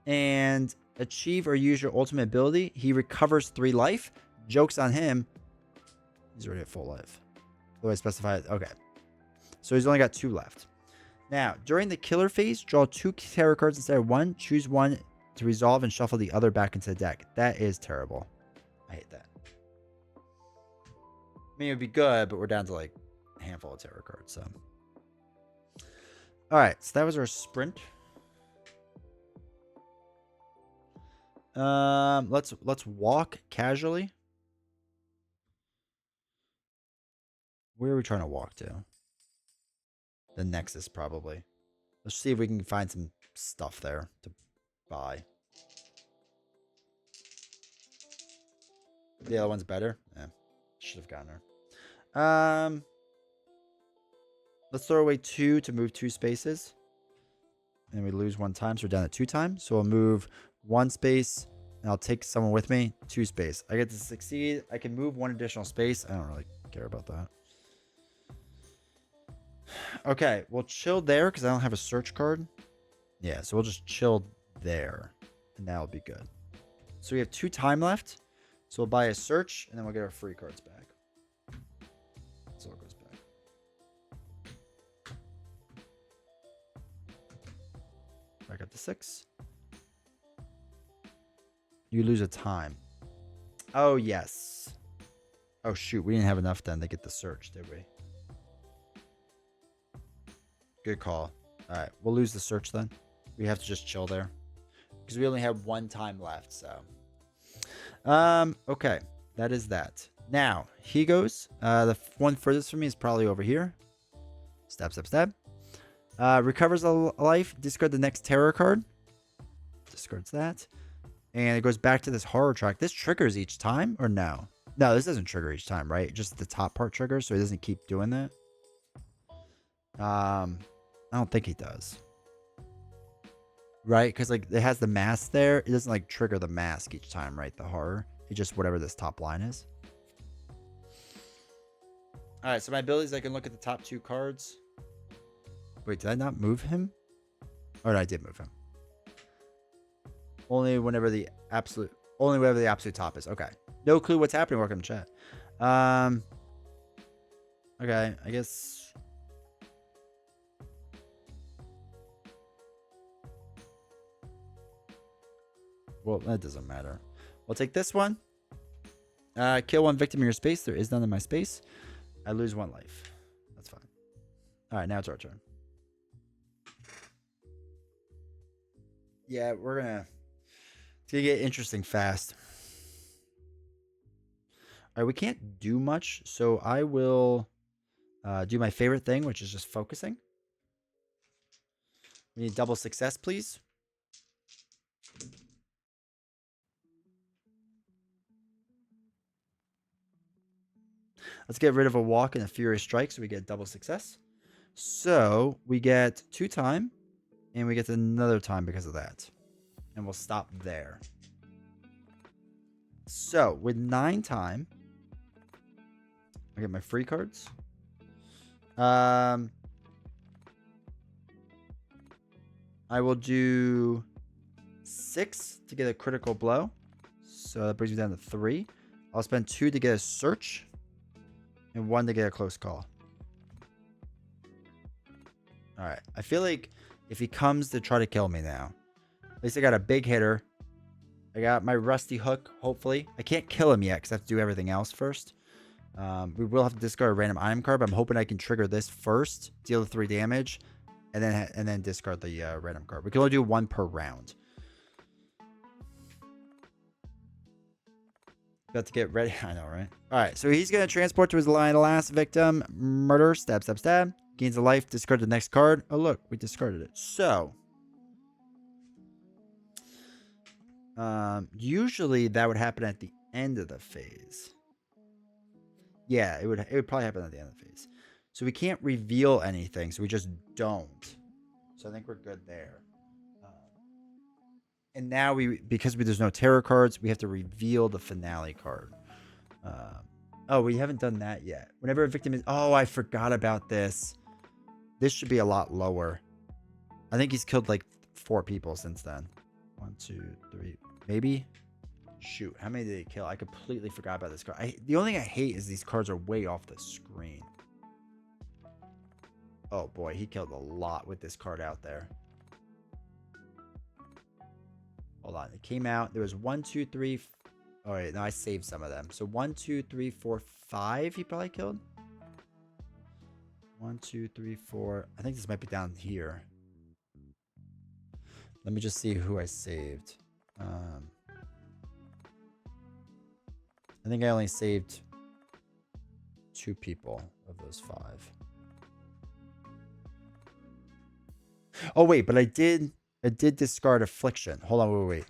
And achieve or use your ultimate ability. He recovers 3 life. Joke's on him. He's already at full life. Though I specified, okay. So he's only got 2 left. Now, during the killer phase, draw 2 tarot cards instead of 1. Choose 1 to resolve and shuffle the other back into the deck. That is terrible. I hate that. I mean, it would be good, but we're down to like a handful of tarot cards. So, all right. So that was our sprint. Let's walk casually. Where are we trying to walk to? The Nexus, probably. Let's see if we can find some stuff there to buy. The other one's better. Yeah, should have gotten her. Let's throw away 2 to move 2 spaces. And we lose 1 time, so we're down at 2 times. So we'll move 1 space, and I'll take someone with me. 2 space. I get to succeed. I can move 1 additional space. I don't really care about that. Okay, we'll chill there because I don't have a search card. Yeah, so we'll just chill there. And that'll be good. So we have 2 time left. So we'll buy a search, and then we'll get our free cards back. So it goes back. Back up to 6. You lose a time. Oh, yes. Oh, shoot. We didn't have enough then to get the search, did we? Good call. All right. We'll lose the search then. We have to just chill there. Because we only have 1 time left, so. Okay. That is that. Now, he goes. The one furthest from me is probably over here. Stab, stab, stab. Recovers a life. Discard the next terror card. Discards that. And it goes back to this horror track. This triggers each time or no? No, this doesn't trigger each time, right? Just the top part triggers, so he doesn't keep doing that. I don't think he does. Right? Because like it has the mask there. It doesn't like trigger the mask each time, right? The horror. It's just whatever this top line is. Alright, so my abilities, I can look at the top 2 cards. Wait, did I not move him? Oh, no, I did move him. Only whenever the absolute top is. Okay. No clue what's happening. Welcome to chat. Okay, I guess. Well, that doesn't matter. We'll take this one. Kill one victim in your space. There is none in my space. I lose 1 life. That's fine. All right, now it's our turn. Yeah, it's gonna get interesting fast. All right, we can't do much, so I will do my favorite thing, which is just focusing. We need double success, please. Let's get rid of a walk and a furious strike, so we get double success. So we get 2 time, and we get another time because of that. And we'll stop there. So with 9 time, I get my free cards. I will do 6 to get a critical blow. So that brings me down to 3. I'll spend 2 to get a search. And 1 to get a close call. Alright. I feel like if he comes to try to kill me now. At least I got a big hitter. I got my rusty hook, hopefully. I can't kill him yet because I have to do everything else first. We will have to discard a random item card, but I'm hoping I can trigger this first. Deal the 3 damage. And then discard the random card. We can only do 1 per round. Got to get ready. I know, right? All right. So he's going to transport to his last victim. Murder. Stab, stab, stab. Gains a life. Discard the next card. Oh, look. We discarded it. So. Usually that would happen at the end of the phase. Yeah, it would probably happen at the end of the phase. So we can't reveal anything. So we just don't. So I think we're good there. And now because there's no terror cards, we have to reveal the finale card. Oh, we haven't done that yet. Whenever a victim is... Oh, I forgot about this. This should be a lot lower. I think he's killed like 4 people since then. 1, 2, 3, maybe? Shoot, how many did he kill? I completely forgot about this card. The only thing I hate is these cards are way off the screen. Oh boy, he killed a lot with this card out there. Hold on, it came out. There was 1, 2, 3. Oh wait, no, I saved some of them. So 1, 2, 3, 4, 5. He probably killed. 1, 2, 3, 4. I think this might be down here. Let me just see who I saved. I think I only saved 2 people of those 5. Oh wait, but I did discard Affliction. Hold on, wait.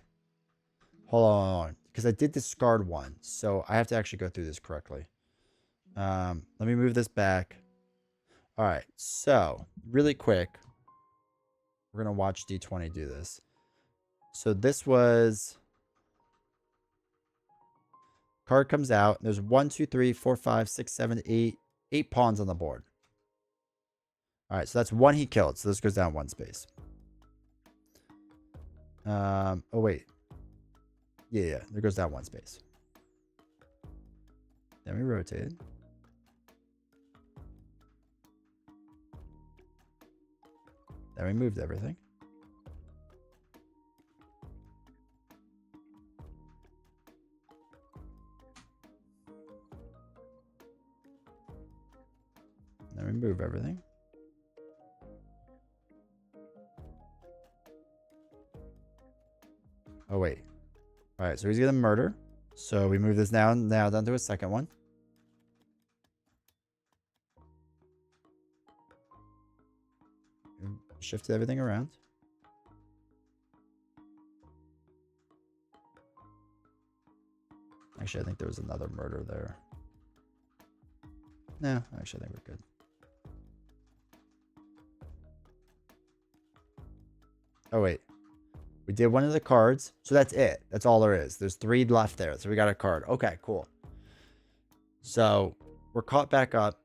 Hold on. Because I did discard 1. So I have to actually go through this correctly. Let me move this back. Alright, so really quick. We're going to watch D20 do this. So this was... Card comes out. There's 1, 2, 3, 4, 5, 6, 7, 8. 8 pawns on the board. Alright, so that's 1 he killed. So this goes down 1 space. Oh, wait. Yeah. There goes down 1 space. Then we rotated. Then we moved everything. Then we move everything. Oh, wait. All right, so he's going to murder. So we move this now down to a second one. Shifted everything around. Actually, I think there was another murder there. No, actually, I think we're good. Oh, wait. We did one of the cards. So that's it. That's all there is. There's 3 left there. So we got a card. Okay, cool. So we're caught back up.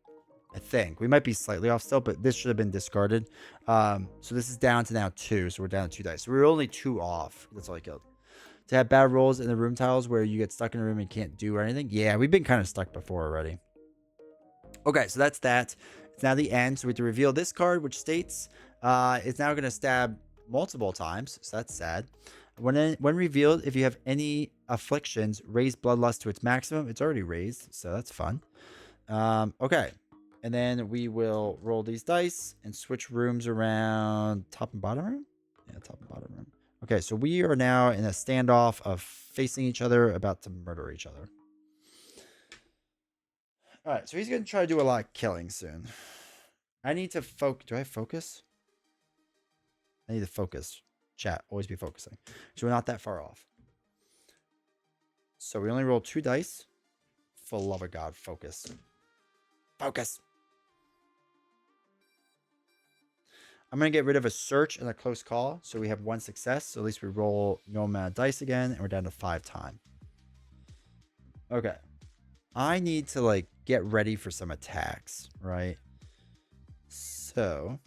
I think. We might be slightly off still, but this should have been discarded. So this is down to now 2. So we're down to 2 dice. So we were only 2 off. That's all I killed. To have bad rolls in the room tiles where you get stuck in a room and can't do anything. Yeah, we've been kind of stuck before already. Okay, so that's that. It's now the end. So we have to reveal this card, which states it's now going to stab multiple times. So that's sad. When revealed, if you have any afflictions, raise bloodlust to its maximum. It's already raised, so that's fun. Okay. And then we will roll these dice and switch rooms around. Top and bottom room? Yeah, top and bottom room. Okay, so we are now in a standoff of facing each other, about to murder each other. All right, so he's going to try to do a lot of killing soon. I need to focus. Do I have focus? I need to focus. Chat, always be focusing. So we're not that far off. So we only roll 2 dice. For the love of God, focus. Focus. I'm going to get rid of a search and a close call. So we have 1 success. So at least we roll no amount of dice again. And we're down to 5 time. Okay. I need to like get ready for some attacks, right? So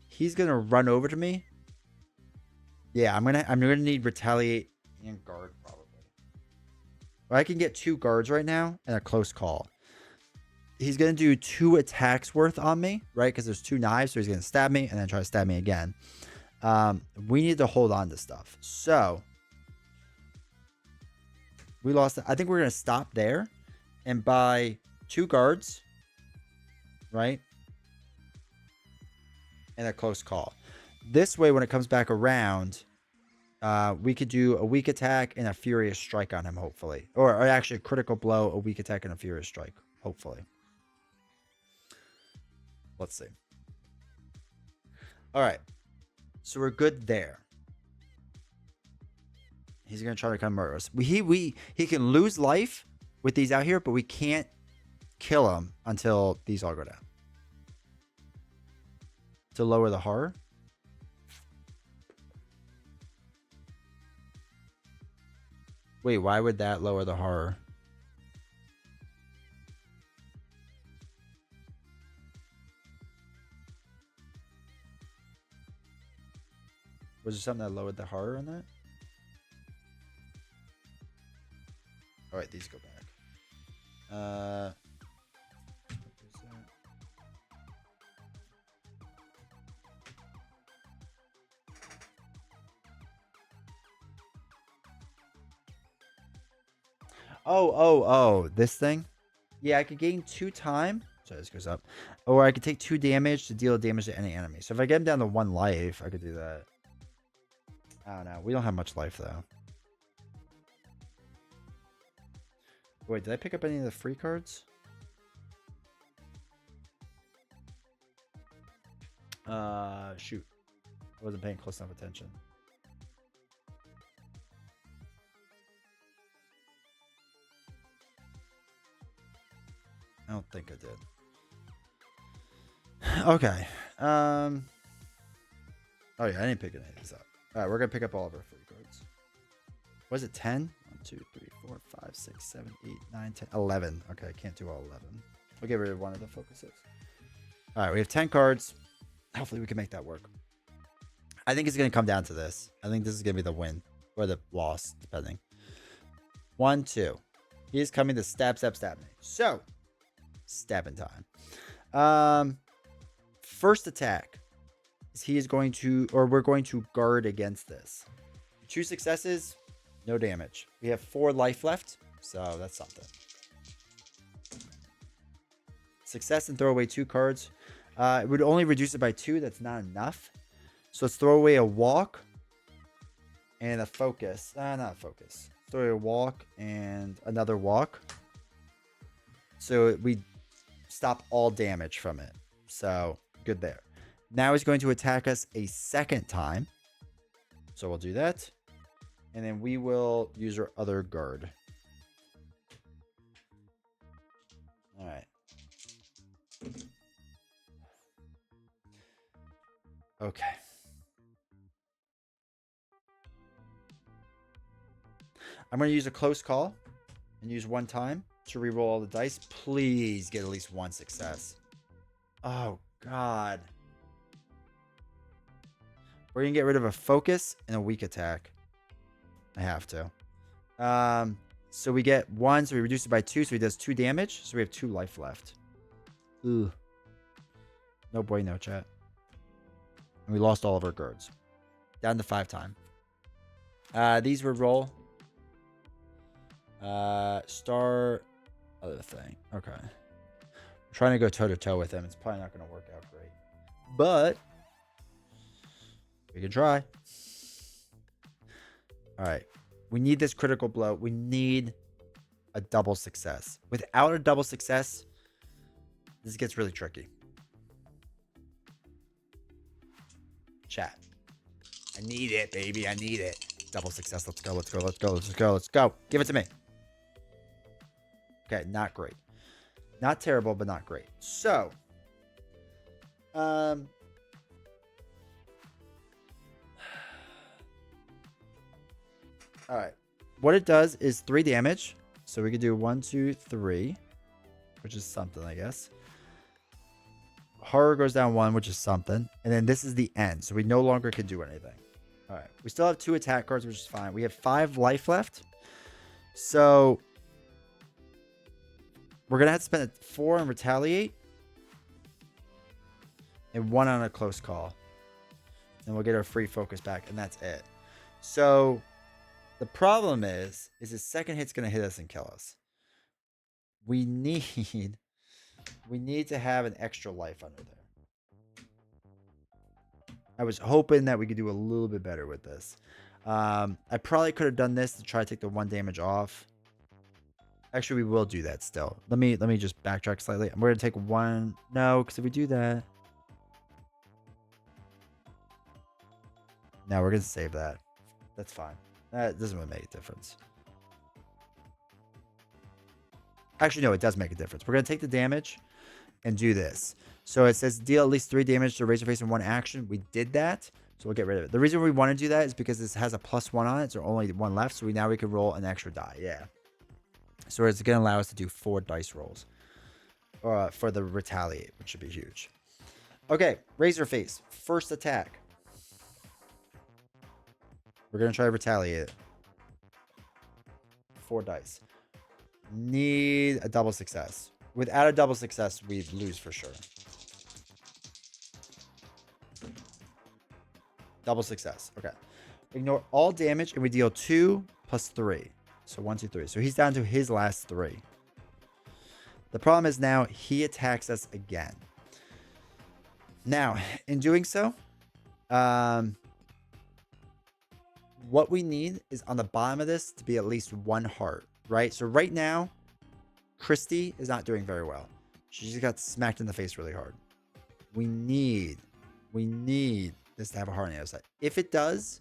he's going to run over to me. Yeah, I'm gonna need retaliate and guard probably. But I can get 2 guards right now and a close call. He's going to do 2 attacks worth on me, right? Because there's 2 knives, so he's going to stab me and then try to stab me again. We need to hold on to stuff. So we lost. I think we're going to stop there and buy 2 guards, right? And a close call. This way, when it comes back around, we could do a weak attack and a furious strike on him, hopefully. Or actually a critical blow, a weak attack, and a furious strike, hopefully. Let's see. All right. So we're good there. He's going to try to come murder us. He can lose life with these out here, but we can't kill him until these all go down. To lower the horror. Wait, why would that lower the horror? Was there something that lowered the horror on that? All right, these go back. Oh, this thing? Yeah, I could gain 2 time. So this goes up. Or I could take 2 damage to deal damage to any enemy. So if I get him down to 1 life, I could do that. I don't know. We don't have much life, though. Wait, did I pick up any of the free cards? Shoot. I wasn't paying close enough attention. I don't think I did. Okay. Oh yeah, I didn't pick any of these up. All right, we're gonna pick up all of our free cards. Was it 10? 1, 2, 3, 4, 5, 6, 7, 8, 9, 10, 11. Okay, I can't do all 11. We'll get rid of one of the focuses. All right, we have 10 cards. Hopefully we can make that work. I think it's gonna come down to this. I think this is gonna be the win or the loss, depending. 1, 2. He is coming to stab me. So, stabbing time. First attack. He is going to, or we're going to guard against this. 2 successes, no damage. We have 4 life left, so that's something. Success and throw away 2 cards. It would only reduce it by 2. That's not enough. So let's throw away a walk and a focus. Not a focus. Throw away a walk and another walk. So we stop all damage from it. So good there. Now he's going to attack us a second time. So we'll do that. And then we will use our other guard. All right. Okay. I'm going to use a close call and use 1 time to reroll all the dice. Please get at least 1 success. Oh, God. We're going to get rid of a focus and a weak attack. I have to. So we get 1, so we reduce it by 2, so he does 2 damage. So we have 2 life left. Ooh. No bueno, chat. And we lost all of our guards. Down to 5 time. These were roll. Star other thing. Okay. I'm trying to go toe to toe with him. It's probably not going to work out great. But we can try. All right. We need this critical blow. We need a double success. Without a double success, this gets really tricky. Chat. I need it, baby. I need it. Double success. Let's go. Let's go. Let's go. Let's go. Let's go. Give it to me. Okay. Not great. Not terrible, but not great. So, all right. What it does is 3 damage. So we could do 1, 2, 3, which is something, I guess. Horror goes down 1, which is something. And then this is the end. So we no longer can do anything. All right. We still have 2 attack cards, which is fine. We have 5 life left. So we're going to have to spend 4 on retaliate. And 1 on a close call. And we'll get our free focus back. And that's it. So the problem is his second hit's going to hit us and kill us. We need to have an extra life under there. I was hoping that we could do a little bit better with this. I probably could have done this to try to take the 1 damage off. Actually, we will do that still. Let me just backtrack slightly. We're going to take 1. No, because if we do that. No, we're going to save that. That's fine. That doesn't really make a difference. Actually, no, it does make a difference. We're going to take the damage and do this. So it says deal at least 3 damage to Razorface in 1 action. We did that, so we'll get rid of it. The reason we want to do that is because this has a +1 on it, so only 1 left. So now we can roll an extra die. Yeah. So it's going to allow us to do 4 dice rolls for the retaliate, which should be huge. Okay, Razorface, first attack. We're going to try to retaliate it. 4 dice. Need a double success. Without a double success, we lose for sure. Double success. Okay. Ignore all damage, and we deal 2 + 3. So 1, 2, 3. So he's down to his last 3. The problem is now he attacks us again. Now, in doing so, what we need is on the bottom of this to be at least 1 heart, right? So right now, Christy is not doing very well. She just got smacked in the face really hard. We need this to have a heart on the other side. If it does,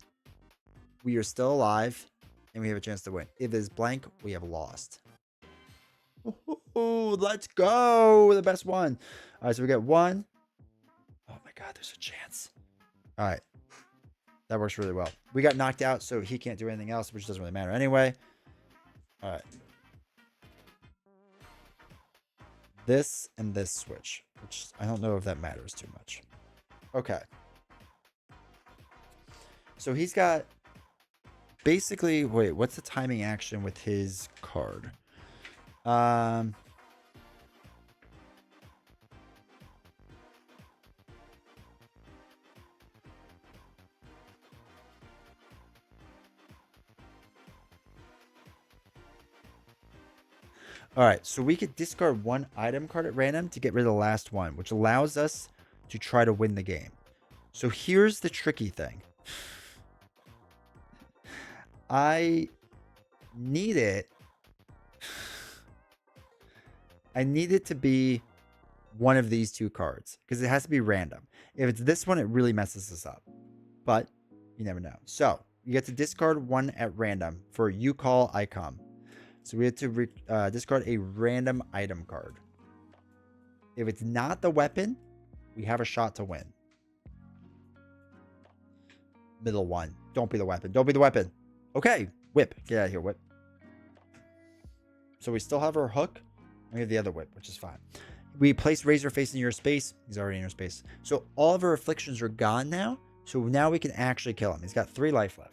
we are still alive and we have a chance to win. If it is blank, we have lost. Ooh, let's go. The best one. All right, so we get 1. Oh my God, there's a chance. All right. That works really well. We got knocked out, so he can't do anything else, which doesn't really matter anyway. All right. This and this switch, which I don't know if that matters too much. Okay. So he's got basically, wait, what's the timing action with his card? All right, so we could discard 1 item card at random to get rid of the last one, which allows us to try to win the game. So here's the tricky thing. I need it. I need it to be one of these 2 cards because it has to be random. If it's this one, it really messes us up. But you never know. So you get to discard 1 at random for you call, I come. So we have to discard a random item card. If it's not the weapon, we have a shot to win. Middle one. Don't be the weapon. Don't be the weapon. Okay. Whip. Get out of here, whip. So we still have our hook. And we have the other whip, which is fine. We place Razorface in your space. He's already in your space. So all of our afflictions are gone now. So now we can actually kill him. He's got 3 life left.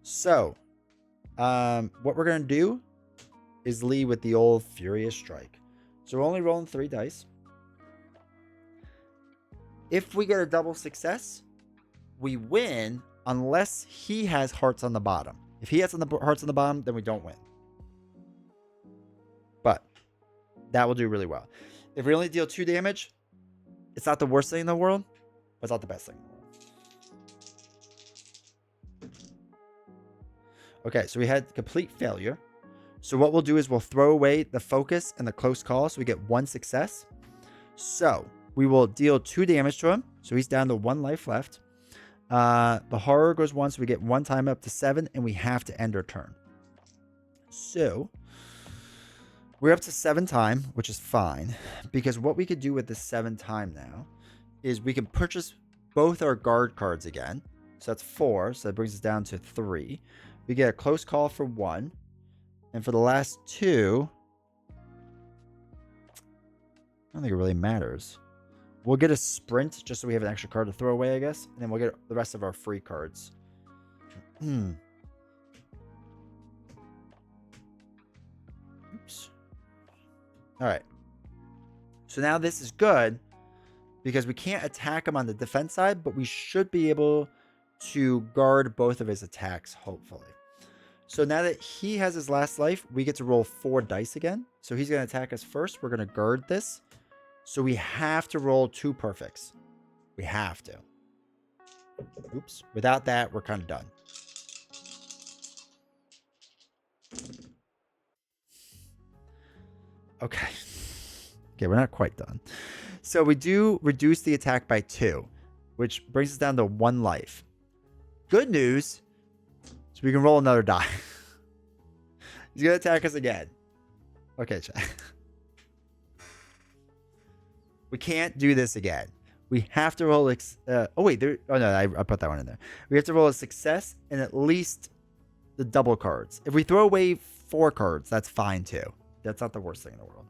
So what we're going to do is lead with the old Furious Strike. So we're only rolling 3 dice. If we get a double success, we win unless he has hearts on the bottom. If he has hearts on the bottom, then we don't win. But that will do really well. If we only deal 2 damage, it's not the worst thing in the world, but it's not the best thing in the world. Okay, so we had complete failure. So what we'll do is we'll throw away the focus and the close call, so we get 1 success. So we will deal 2 damage to him. So he's down to 1 life left. The horror goes 1, so we get 1 time up to 7, and we have to end our turn. So we're up to 7 time, which is fine, because what we could do with this 7 time now is we can purchase both our guard cards again. So that's 4, so that brings us down to 3. We get a close call for 1, and for the last 2, I don't think it really matters. We'll get a sprint just so we have an extra card to throw away, I guess. And then we'll get the rest of our free cards. Oops. All right. So now this is good because we can't attack him on the defense side, but we should be able to guard both of his attacks, hopefully. So now that he has his last life, we get to roll 4 dice again. So he's going to attack us first. We're going to guard this. So we have to roll 2 perfects. We have to. Oops. Without that, we're kind of done. Okay. Okay, we're not quite done. So we do reduce the attack by 2, which brings us down to 1 life. Good news. So we can roll another die. He's going to attack us again. Okay, chat. We can't do this again. We have to roll... oh, wait. Oh, no. I put that one in there. We have to roll a success and at least the double cards. If we throw away 4 cards, that's fine, too. That's not the worst thing in the world.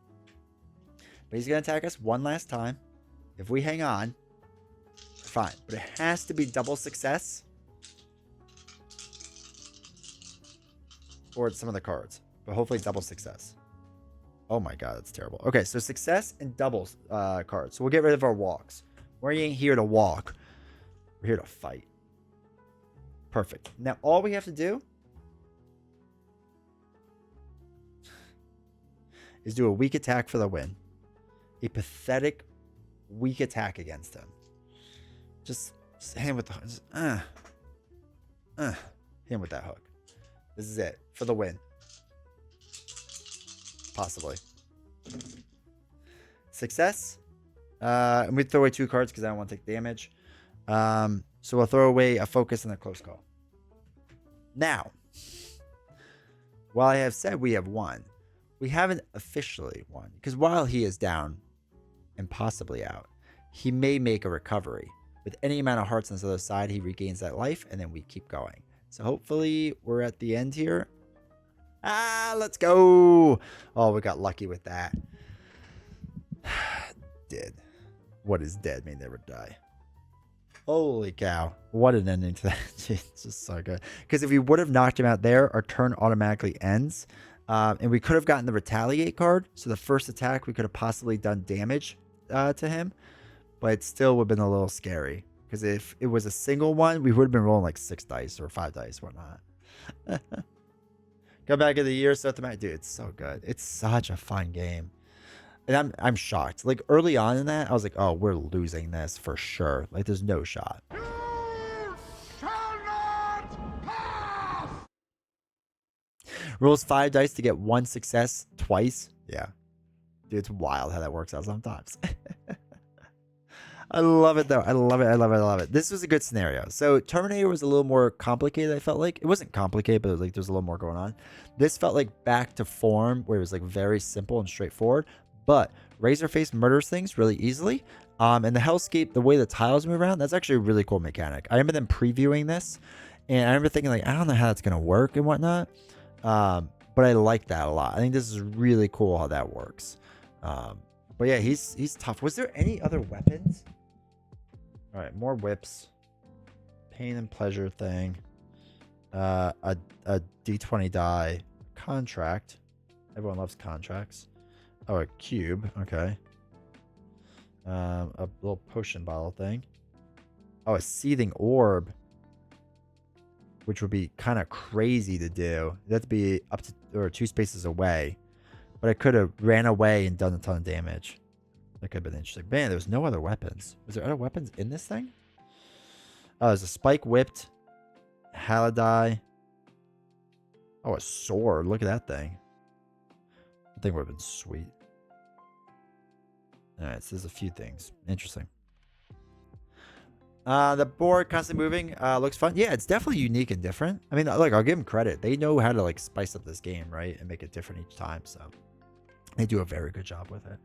But he's going to attack us 1 last time. If we hang on, fine. But it has to be double success. Or some of the cards. But hopefully double success. Oh my god, that's terrible. Okay, so success and double cards. So we'll get rid of our walks. We ain't here to walk. We're here to fight. Perfect. Now all we have to do is do a weak attack for the win. A pathetic weak attack against him. Just hit him with the hit him with that hook. This is it for the win. Possibly. Success. And we throw away 2 cards because I don't want to take damage. So we'll throw away a focus and a close call. Now, while I have said we have won, we haven't officially won. Because while he is down and possibly out, he may make a recovery. With any amount of hearts on his other side, he regains that life, and then we keep going. So hopefully we're at the end here. Let's go. Oh, we got lucky with that. Dead. What is dead may never die. Holy cow. What an ending to that. It's just so good. Because if we would have knocked him out there, our turn automatically ends. And we could have gotten the retaliate card. So the first attack, we could have possibly done damage to him. But it still would have been a little scary. Because if it was a single one, we would have been rolling like 6 dice or 5 dice, whatnot. Come back in the year, start the match. Dude, it's so good. It's such a fun game. And I'm shocked. Like early on in that, I was like, oh, we're losing this for sure. Like there's no shot. You shall not pass! Rolls 5 dice to get 1 success twice. Yeah. Dude, it's wild how that works out sometimes. I love it though. I love it. I love it. I love it. This was a good scenario. So Terminator was a little more complicated. I felt like it wasn't complicated, but it was like there's a little more going on. This felt like back to form where it was like very simple and straightforward, but Razorface murders things really easily. And the Hellscape, the way the tiles move around, that's actually a really cool mechanic. I remember them previewing this and I remember thinking like, I don't know how that's going to work and whatnot. But I like that a lot. I think this is really cool how that works. But yeah, he's tough. Was there any other weapons? All right, more whips, pain and pleasure thing, a D20 die, contract. Everyone loves contracts. Oh, a cube. Okay. A little potion bottle thing. Oh, a seething orb. Which would be kind of crazy to do. It'd have to be up to or 2 spaces away. But I could have ran away and done a ton of damage. That could have been interesting. Man, there was no other weapons. Was there other weapons in this thing? Oh, there's a spike whipped. Halidai. Oh, a sword. Look at that thing. That thing would have been sweet. Alright, so there's a few things. Interesting. The board constantly moving looks fun. Yeah, it's definitely unique and different. I mean, look, I'll give them credit. They know how to like spice up this game, right? And make it different each time. So they do a very good job with it.